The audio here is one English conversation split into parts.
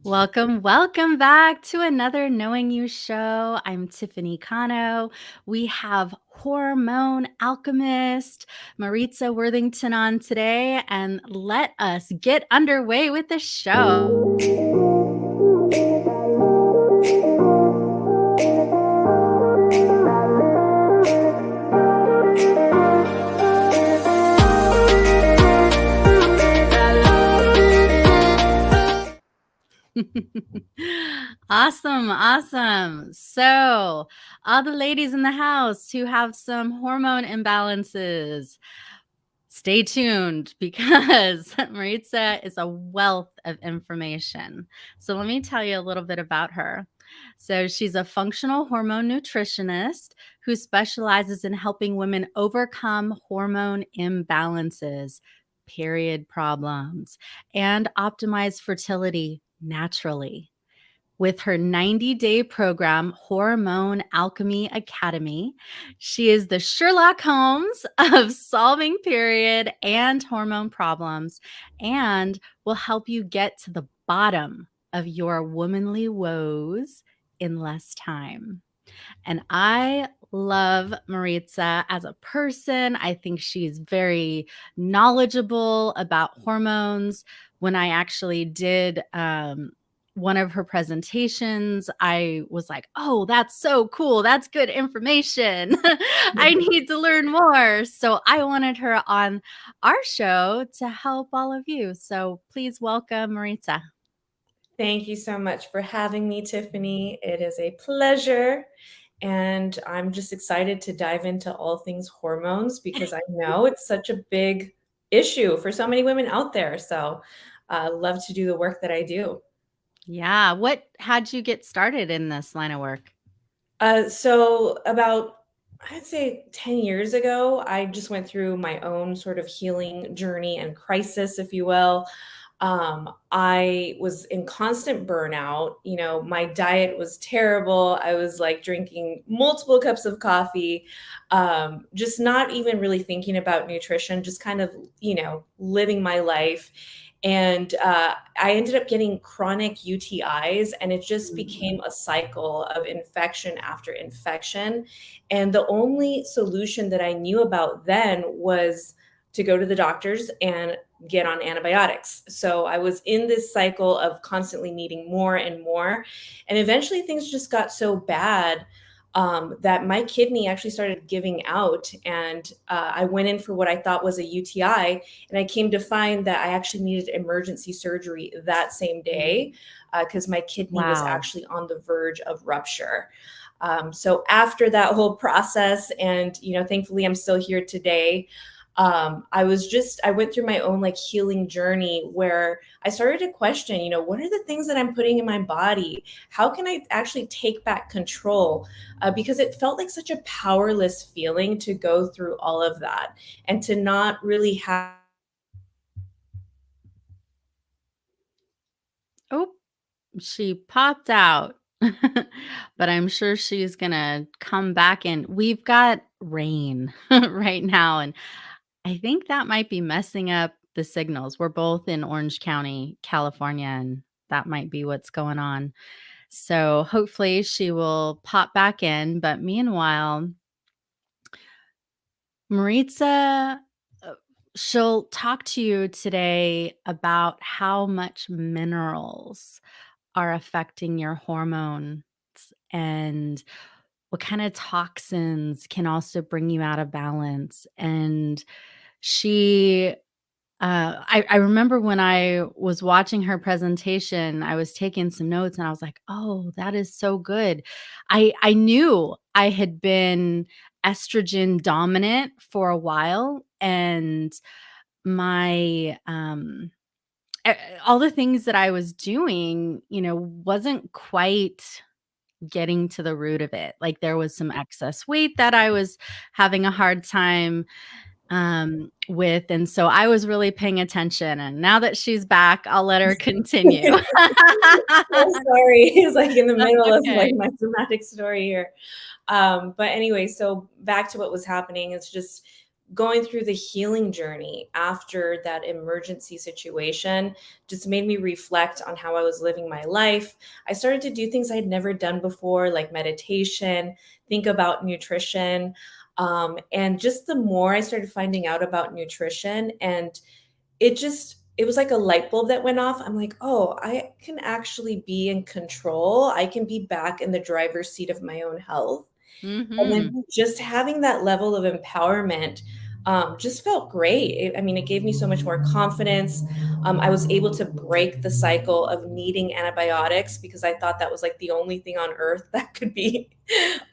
Welcome back to another Knowing You show. I'm Tiffany Cano. We have Hormone Alchemist, Maritza Worthington on today, and let us get underway with the show. Awesome. So, all the ladies in the house who have some hormone imbalances, stay tuned because Maritza is a wealth of information. So, let me tell you a little bit about her. So, she's a functional hormone nutritionist who specializes in helping women overcome hormone imbalances, period problems, and optimize fertility naturally. With her 90-day program, Hormone Alchemy Academy, she is the Sherlock Holmes of solving period and hormone problems and will help you get to the bottom of your womanly woes in less time. And I love Maritza as a person. I think she's very knowledgeable about hormones. When I actually did one of her presentations, I was like, oh, that's so cool. That's good information. I need to learn more. So I wanted her on our show to help all of you. So please welcome Maritza. Thank you so much for having me, Tiffany. It is a pleasure. And I'm just excited to dive into all things hormones because I know it's such a big issue for so many women out there. So I love to do the work that I do. Yeah. What had you get started in this line of work? So about, I'd say 10 years ago, I just went through my own sort of healing journey and crisis, if you will. I was in constant burnout. My diet was terrible. I was like drinking multiple cups of coffee, just not even really thinking about nutrition, just kind of, living my life. And I ended up getting chronic UTIs, and it just became a cycle of infection after infection. And the only solution that I knew about then was to go to the doctors and get on antibiotics. So I was in this cycle of constantly needing more and more. And eventually things just got so bad that my kidney actually started giving out. And I went in for what I thought was a UTI. And I came to find that I actually needed emergency surgery that same day because my kidney was Wow. actually on the verge of rupture. So after that whole process, and thankfully I'm still here today. I went through my own like healing journey where I started to question, what are the things that I'm putting in my body? How can I actually take back control? Because it felt like such a powerless feeling to go through all of that and to not really have. Oh, she popped out, but I'm sure she's gonna come back in. We've got rain right now, and I think that might be messing up the signals. We're both in Orange County, California, and that might be what's going on. So hopefully she will pop back in. But meanwhile, Maritza, uh, she'll talk to you today about how much minerals are affecting your hormones and what kind of toxins can also bring you out of balance. And she I remember when I was watching her presentation, I was taking some notes and I was like, "Oh, that is so good." I knew I had been estrogen dominant for a while, and my all the things that I was doing, wasn't quite getting to the root of it. Like there was some excess weight that I was having a hard time with, and so I was really paying attention, and now that she's back, I'll let her continue. Oh, sorry. It's like in the That's middle of like okay. my dramatic story here. But anyway, so back to what was happening. It's just going through the healing journey after that emergency situation just made me reflect on how I was living my life. I started to do things I had never done before, like meditation, think about nutrition. And just the more I started finding out about nutrition, and it was like a light bulb that went off. I'm like, oh, I can actually be in control. I can be back in the driver's seat of my own health. And Mm-hmm. then just having that level of empowerment just felt great. I mean, it gave me so much more confidence. I was able to break the cycle of needing antibiotics because I thought that was like the only thing on earth that could be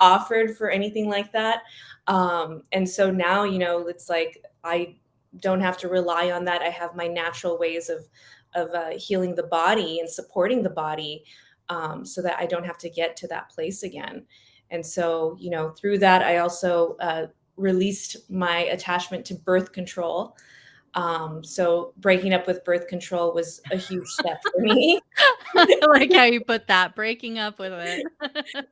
offered for anything like that. And so now, it's like I don't have to rely on that. I have my natural ways of healing the body and supporting the body, so that I don't have to get to that place again. And so, through that, I also released my attachment to birth control. So breaking up with birth control was a huge step for me. I like how you put that, breaking up with it.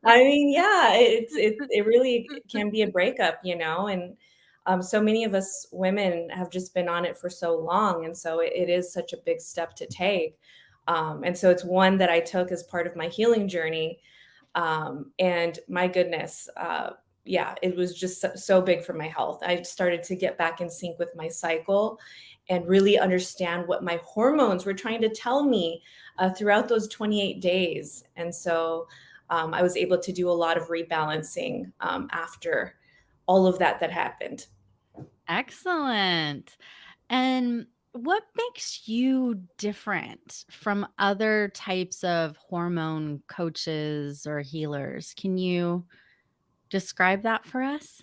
I mean, yeah, it really can be a breakup, and so many of us women have just been on it for so long, and so it is such a big step to take. And so it's one that I took as part of my healing journey. And my goodness, yeah, it was just so big for my health. I started to get back in sync with my cycle and really understand what my hormones were trying to tell me throughout those 28 days. And so I was able to do a lot of rebalancing after all of that happened. Excellent. And what makes you different from other types of hormone coaches or healers? Can you describe that for us?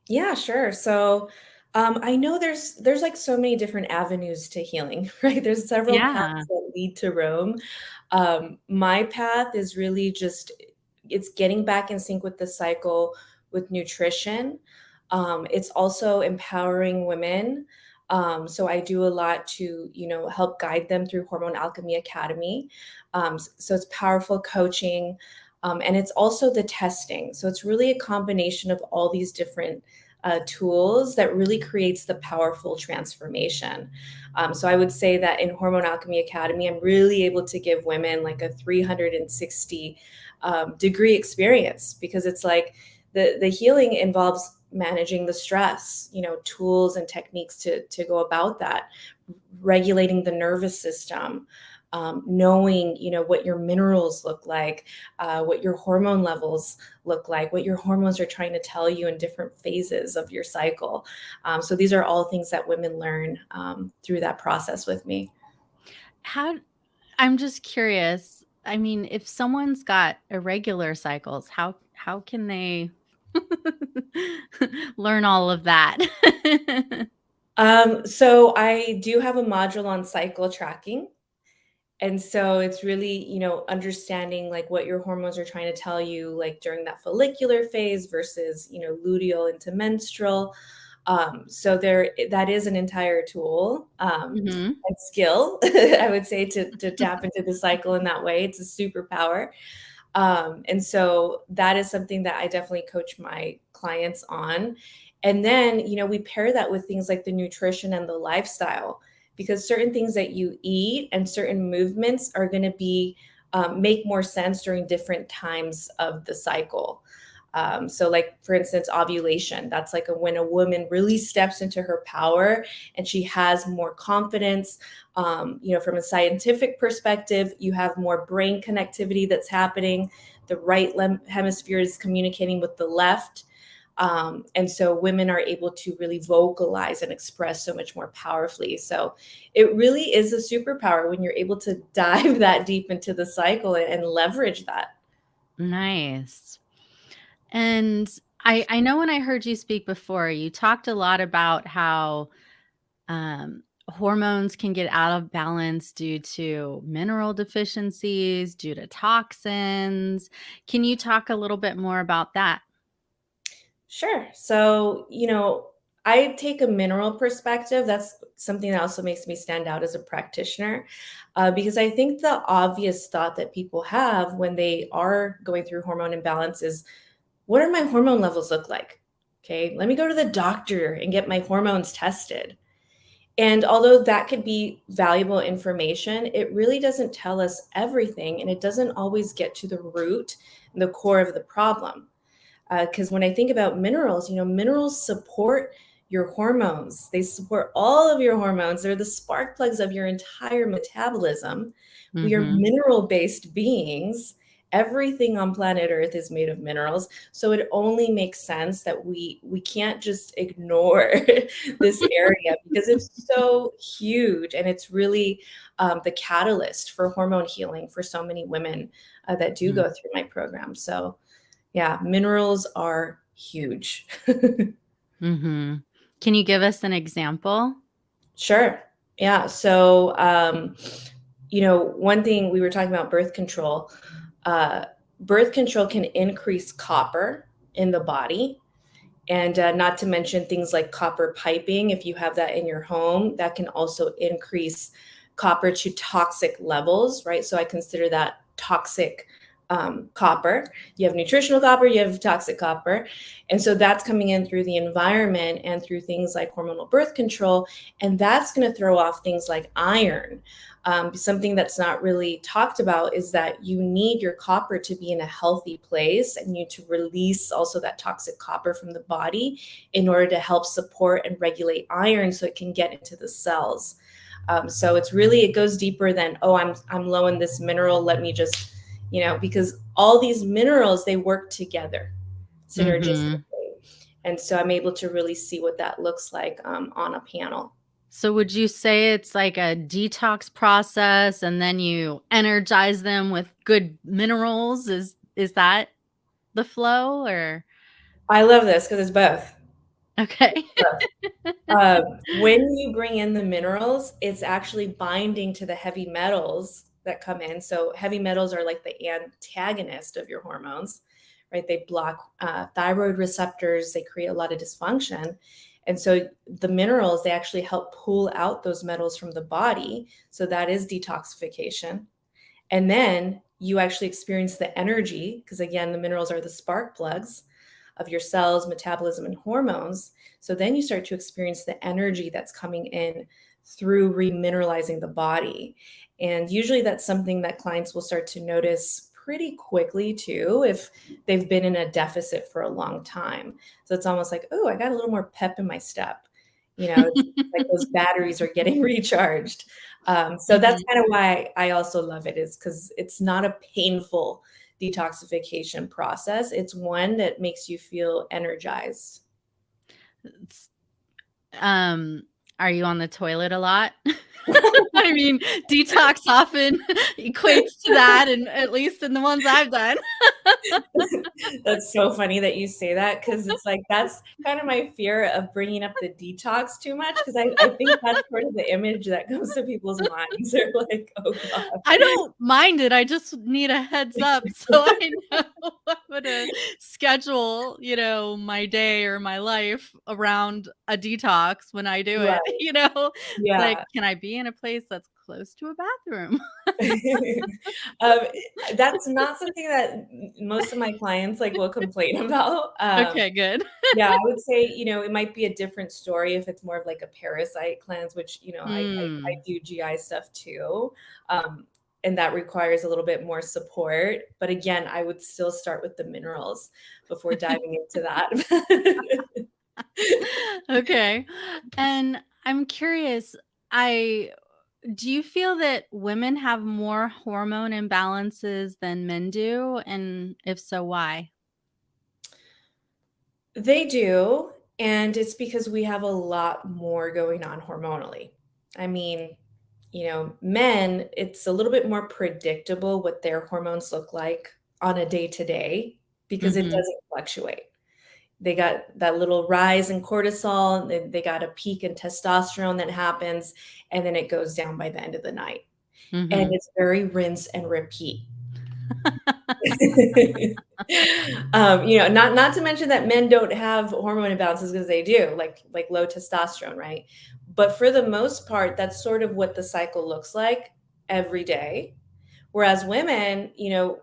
Yeah, sure. So, I know there's like so many different avenues to healing, right? There's several Yeah. paths that lead to Rome. My path is really just it's getting back in sync with the cycle with nutrition. It's also empowering women. So I do a lot to, help guide them through Hormone Alchemy Academy. So it's powerful coaching. And it's also the testing. So it's really a combination of all these different tools that really creates the powerful transformation. So I would say that in Hormone Alchemy Academy, I'm really able to give women like a 360 degree experience, because it's like the healing involves managing the stress, tools and techniques to go about that, regulating the nervous system, knowing, what your minerals look like, what your hormone levels look like, what your hormones are trying to tell you in different phases of your cycle. So these are all things that women learn through that process with me. How I'm just curious. I mean, if someone's got irregular cycles, how can they learn all of that? So I do have a module on cycle tracking. And so it's really, understanding like what your hormones are trying to tell you, like during that follicular phase versus, luteal into menstrual. So that is an entire tool Mhm. and skill, I would say, to tap into the cycle in that way. It's a superpower. And so that is something that I definitely coach my clients on. And then, we pair that with things like the nutrition and the lifestyle, because certain things that you eat and certain movements are going to be make more sense during different times of the cycle. So like, for instance, ovulation, that's like when a woman really steps into her power and she has more confidence. From a scientific perspective, you have more brain connectivity that's happening. The right hemisphere is communicating with the left. And so women are able to really vocalize and express so much more powerfully. So it really is a superpower when you're able to dive that deep into the cycle and leverage that. Nice. And I know when I heard you speak before, you talked a lot about how hormones can get out of balance due to mineral deficiencies, due to toxins. Can you talk a little bit more about that? Sure. So, I take a mineral perspective. That's something that also makes me stand out as a practitioner, because I think the obvious thought that people have when they are going through hormone imbalance is, what are my hormone levels look like? Okay, let me go to the doctor and get my hormones tested. And although that could be valuable information, it really doesn't tell us everything, and it doesn't always get to the root and the core of the problem. Because when I think about minerals, minerals support your hormones. They support all of your hormones. They're the spark plugs of your entire metabolism. We are Mm-hmm. mineral-based beings. Everything on planet Earth is made of minerals. So it only makes sense that we can't just ignore this area because it's so huge, and it's really the catalyst for hormone healing for so many women that do go through my program. So yeah, minerals are huge. Mm-hmm. Can you give us an example? Sure. Yeah. So, one thing we were talking about birth control. Uh, Birth control can increase copper in the body. And not to mention things like copper piping. If you have that in your home, that can also increase copper to toxic levels, right? So I consider that toxic copper. You have nutritional copper, you have toxic copper. And so that's coming in through the environment and through things like hormonal birth control. And that's going to throw off things like iron. Something that's not really talked about is that you need your copper to be in a healthy place, and you to release also that toxic copper from the body in order to help support and regulate iron so it can get into the cells. So it goes deeper than, oh, I'm low in this mineral. Let me just, because all these minerals, they work together synergistically. Mm-hmm. And so I'm able to really see what that looks like on a panel. So would you say it's like a detox process and then you energize them with good minerals? Is that the flow or I love this because it's both. okay. When you bring in the minerals, it's actually binding to the heavy metals that come in. So heavy metals are like the antagonist of your hormones, right? They block thyroid receptors. They create a lot of dysfunction. And so the minerals, they actually help pull out those metals from the body. So that is detoxification. And then you actually experience the energy, because again, the minerals are the spark plugs of your cells, metabolism, and hormones. So then you start to experience the energy that's coming in through remineralizing the body. And usually that's something that clients will start to notice pretty quickly too, if they've been in a deficit for a long time. So it's almost like, oh, I got a little more pep in my step. It's like those batteries are getting recharged. So that's Mhm. kind of why I also love it, is because it's not a painful detoxification process. It's one that makes you feel energized. It's um, are you on the toilet a lot? I mean, detox often equates to that, and at least in the ones I've done. That's so funny that you say that, because it's like that's kind of my fear of bringing up the detox too much, because I think that's part of the image that comes to people's minds. They're like, oh I God. don't mind it, I just need a heads up so I know I'm gonna schedule, my day or my life around a detox when I do it, Right. It's like, Yeah. can I be in a place that's close to a bathroom? Um, that's not something that most of my clients like will complain about. Okay, good. Yeah, I would say, it might be a different story if it's more of like a parasite cleanse, which, I Mm. do GI stuff too. Um, and that requires a little bit more support. But again, I would still start with the minerals before diving into that. Okay. And I'm curious, I do you feel that women have more hormone imbalances than men do? And if so, why? They do, and it's because we have a lot more going on hormonally. I mean, men, it's a little bit more predictable what their hormones look like on a day to day because it Mhm. doesn't fluctuate. They got that little rise in cortisol, they got a peak in testosterone that happens, and then it goes down by the end of the night. And Mhm. it's very rinse and repeat. Not to mention that men don't have hormone imbalances, because they do, like low testosterone, right? But for the most part, that's sort of what the cycle looks like every day. Whereas women,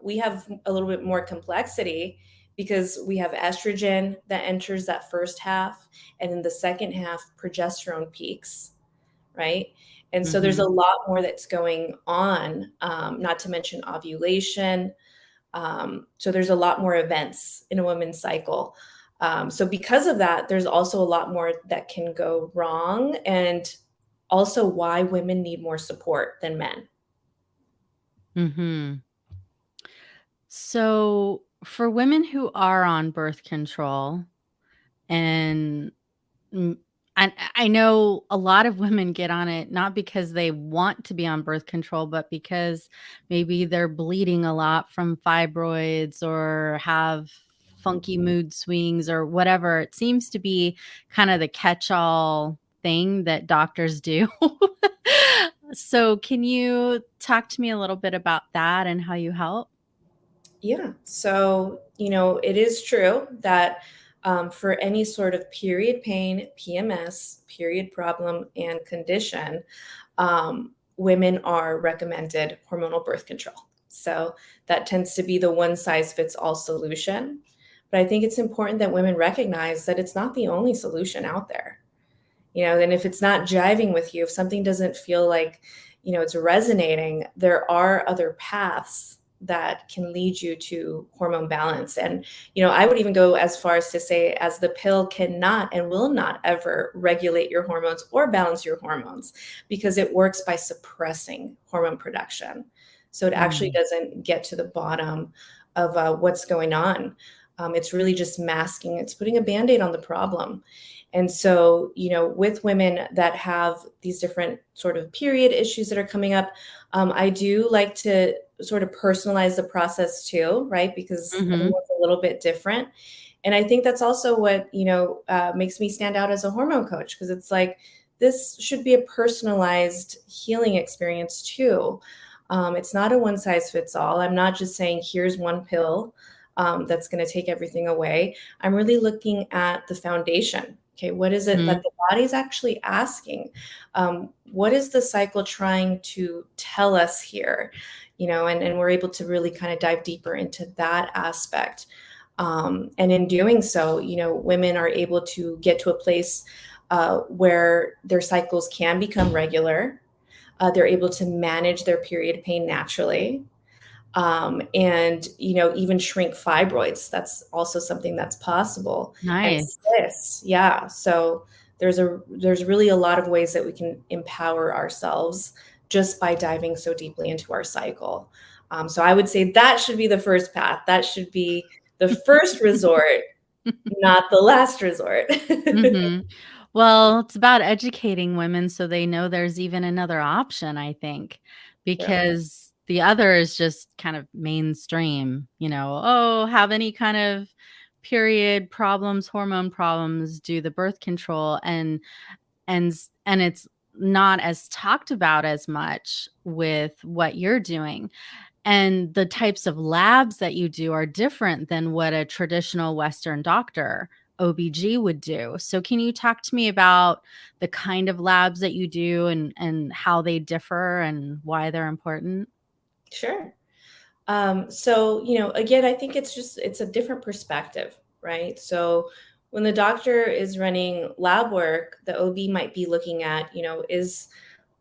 we have a little bit more complexity because we have estrogen that enters that first half, and in the second half, progesterone peaks, right? And so there's a Mhm. lot more that's going on, not to mention ovulation. So there's a lot more events in a woman's cycle. So because of that, there's also a lot more that can go wrong, and also why women need more support than men. Mhm. So, for women who are on birth control and Mm, I know a lot of women get on it not because they want to be on birth control, but because maybe they're bleeding a lot from fibroids or have funky mood swings or whatever. It seems to be kind of the catch-all thing that doctors do. So, can you talk to me a little bit about that and how you help? Yeah. So, it is true that for any sort of period pain, PMS, period problem, and condition, women are recommended hormonal birth control. So that tends to be the one size fits all solution. But I think it's important that women recognize that it's not the only solution out there. And if it's not jiving with you, if something doesn't feel like, it's resonating, there are other paths that can lead you to hormone balance. And, I would even go as far as to say, as the pill cannot and will not ever regulate your hormones or balance your hormones, because it works by suppressing hormone production. So it actually Mm. doesn't get to the bottom of what's going on. It's really just masking, it's putting a band aid on the problem. And so, with women that have these different sort of period issues that are coming up, I do like to sort of personalize the process too, right? Because Mhm. everyone's a little bit different. And I think that's also what, makes me stand out as a hormone coach, because it's like, this should be a personalized healing experience too. It's not a one size fits all. I'm not just saying, here's one pill that's going to take everything away. I'm really looking at the foundation. Okay, what is it that Mhm. the body's actually asking? What is the cycle trying to tell us here? And we're able to really kind of dive deeper into that aspect. And in doing so, women are able to get to a place where their cycles can become regular. They're able to manage their period pain naturally, and even shrink fibroids. That's also something that's possible. And Nice. cysts, yeah. So there's really a lot of ways that we can empower ourselves just by diving so deeply into our cycle. So I would say that should be the first path. That should be the first resort, not the last resort. Mhm. Well, it's about educating women so they know there's even another option, I think, Yeah. because the other is just kind of mainstream, "Oh, have any kind of period problems, hormone problems, do the birth control," and it's not as talked about as much with what you're doing. And the types of labs that you do are different than what a traditional Western doctor, OBG, would do. So can you talk to me about the kind of labs that you do and how they differ and why they're important? Sure. So, again, I think it's a different perspective, right? So when the doctor is running lab work, the OB might be looking at,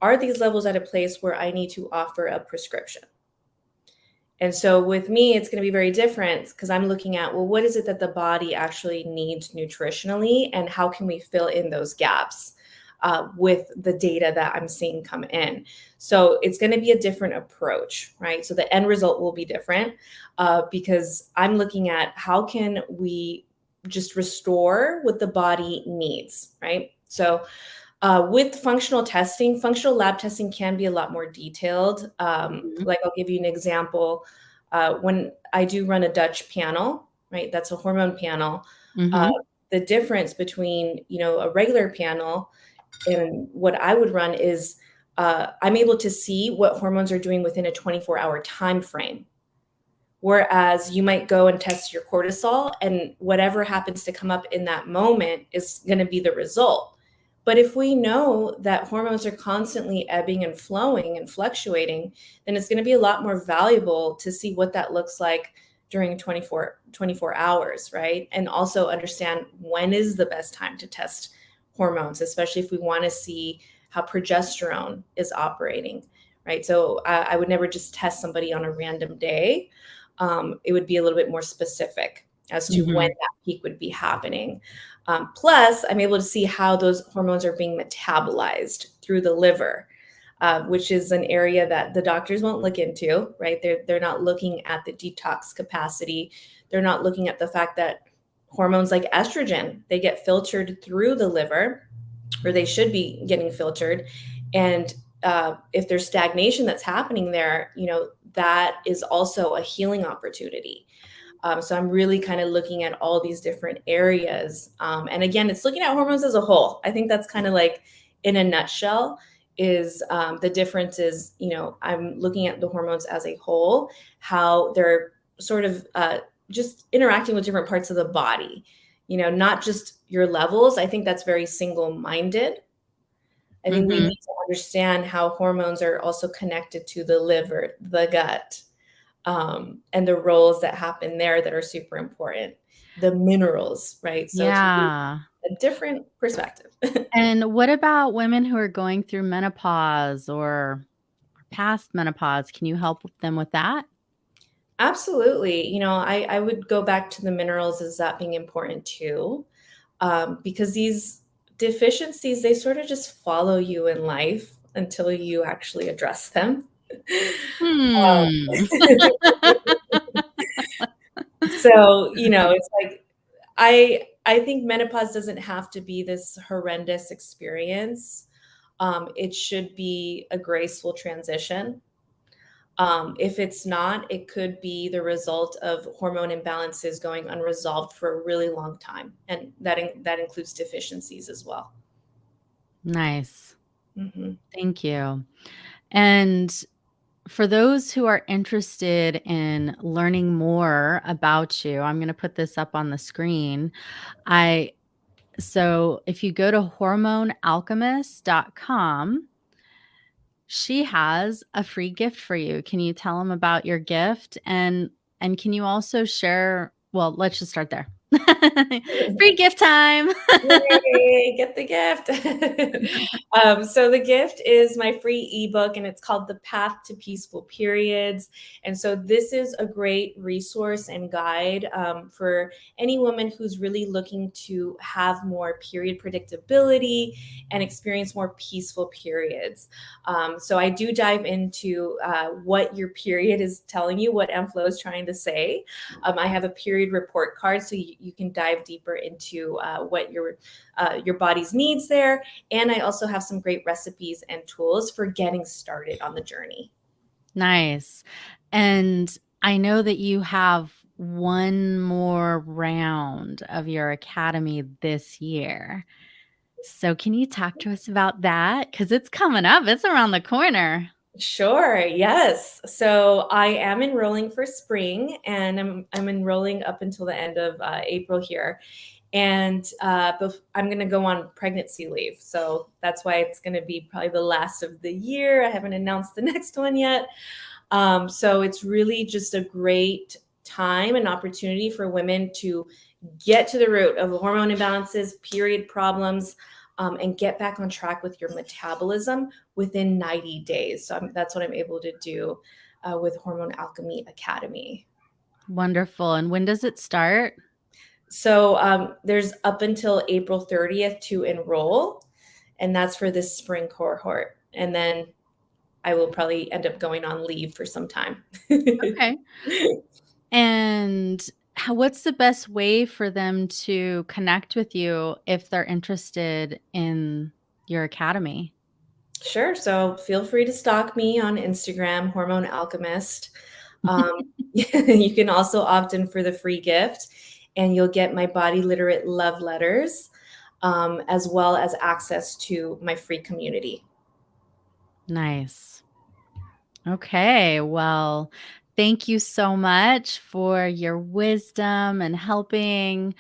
are these levels at a place where I need to offer a prescription? And so with me, it's going to be very different, because I'm looking at, well, what is it that the body actually needs nutritionally, and how can we fill in those gaps with the data that I'm seeing come in? So it's going to be a different approach, right? So the end result will be different, because I'm looking at how can we just restore what the body needs, right? So with functional lab testing can be a lot more detailed. Mhm. Like, I'll give you an example. When I do run a Dutch panel, right, that's a hormone panel. Uh, Mhm. the difference between, a regular panel and what I would run is, I'm able to see what hormones are doing within a 24-hour time frame. Whereas you might go and test your cortisol, and whatever happens to come up in that moment is going to be the result. But if we know that hormones are constantly ebbing and flowing and fluctuating, then it's going to be a lot more valuable to see what that looks like, during 24 hours, right? And also understand when is the best time to test hormones, especially if we want to see how progesterone is operating, right? So I would never just test somebody on a random day. It would be a little bit more specific as to when that peak would be happening. Plus, I'm able to see how those hormones are being metabolized through the liver, which is an area that the doctors won't look into, right? They're not looking at the detox capacity. They're not looking at the fact that hormones like estrogen, they get filtered through the liver, or they should be getting filtered. And if there's stagnation that's happening there, that is also a healing opportunity. So I'm really kind of looking at all these different areas. And again, it's looking at hormones as a whole. I think that's kind of like in a nutshell is the difference is, I'm looking at the hormones as a whole, how they're sort of just interacting with different parts of the body, not just your levels. I think that's very single-minded. I think we need to understand how hormones are also connected to the liver, the gut, and the roles that happen there that are super important. The minerals, right? So it's really a different perspective. And what about women who are going through menopause or past menopause? Can you help them with that? Absolutely. I would go back to the minerals as that being important too, because these deficiencies, they sort of just follow you in life until you actually address them. So, it's like I think menopause doesn't have to be this horrendous experience. It should be a graceful transition. If it's not, it could be the result of hormone imbalances going unresolved for a really long time, and that includes deficiencies as well. Nice. Mm-hmm. Thank you. And for those who are interested in learning more about you, I'm going to put this up on the screen. So if you go to hormonealchemist.com, she has a free gift for you. Can you tell them about your gift? And can you also share, well, let's just start there. Free gift time. Yay, get the gift. So the gift is my free ebook, and it's called The Path to Peaceful Periods. And so this is a great resource and guide for any woman who's really looking to have more period predictability and experience more peaceful periods. So I do dive into what your period is telling you, what mFlow is trying to say. I have a period report card, so you can dive deeper into what your body's needs there. And I also have some great recipes and tools for getting started on the journey. Nice. And I know that you have one more round of your academy this year. So can you talk to us about that? Because it's coming up. It's around the corner. Sure. Yes. So I am enrolling for spring, and I'm enrolling up until the end of April here. And I'm going to go on pregnancy leave. So that's why it's going to be probably the last of the year. I haven't announced the next one yet. So it's really just a great time and opportunity for women to get to the root of the hormone imbalances, period problems, and get back on track with your metabolism within 90 days. So that's what I'm able to do with Hormone Alchemy Academy. Wonderful. And when does it start? So there's up until April 30th to enroll, and that's for this spring cohort. And then I will probably end up going on leave for some time. Okay. And what's the best way for them to connect with you if they're interested in your academy? Sure. So feel free to stalk me on Instagram, Hormone Alchemist. You can also opt in for the free gift, and you'll get my body literate love letters, as well as access to my free community. Nice. Okay. Well, thank you so much for your wisdom and helping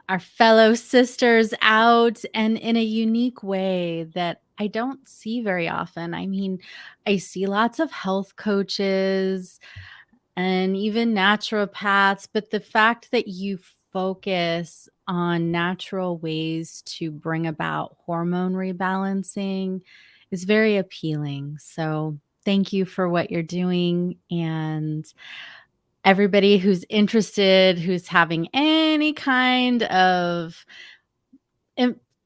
our fellow sisters out, and in a unique way that I don't see very often. I mean, I see lots of health coaches and even naturopaths. But the fact that you focus on natural ways to bring about hormone rebalancing is very appealing. So thank you for what you're doing. And everybody who's interested, who's having any kind of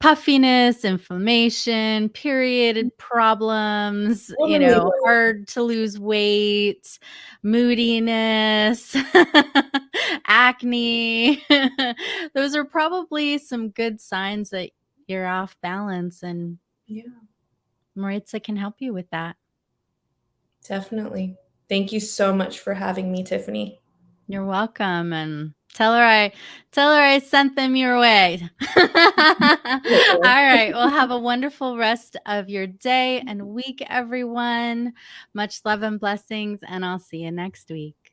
puffiness, inflammation, period problems, Totally. hard to lose weight, moodiness, acne. Those are probably some good signs that you're off balance, and Yeah, Maritza can help you with that. definitely. Thank you so much for having me, Tiffany. You're welcome, and tell her I sent them your way. All right. Well, have a wonderful rest of your day and week, everyone. Much love and blessings, and I'll see you next week.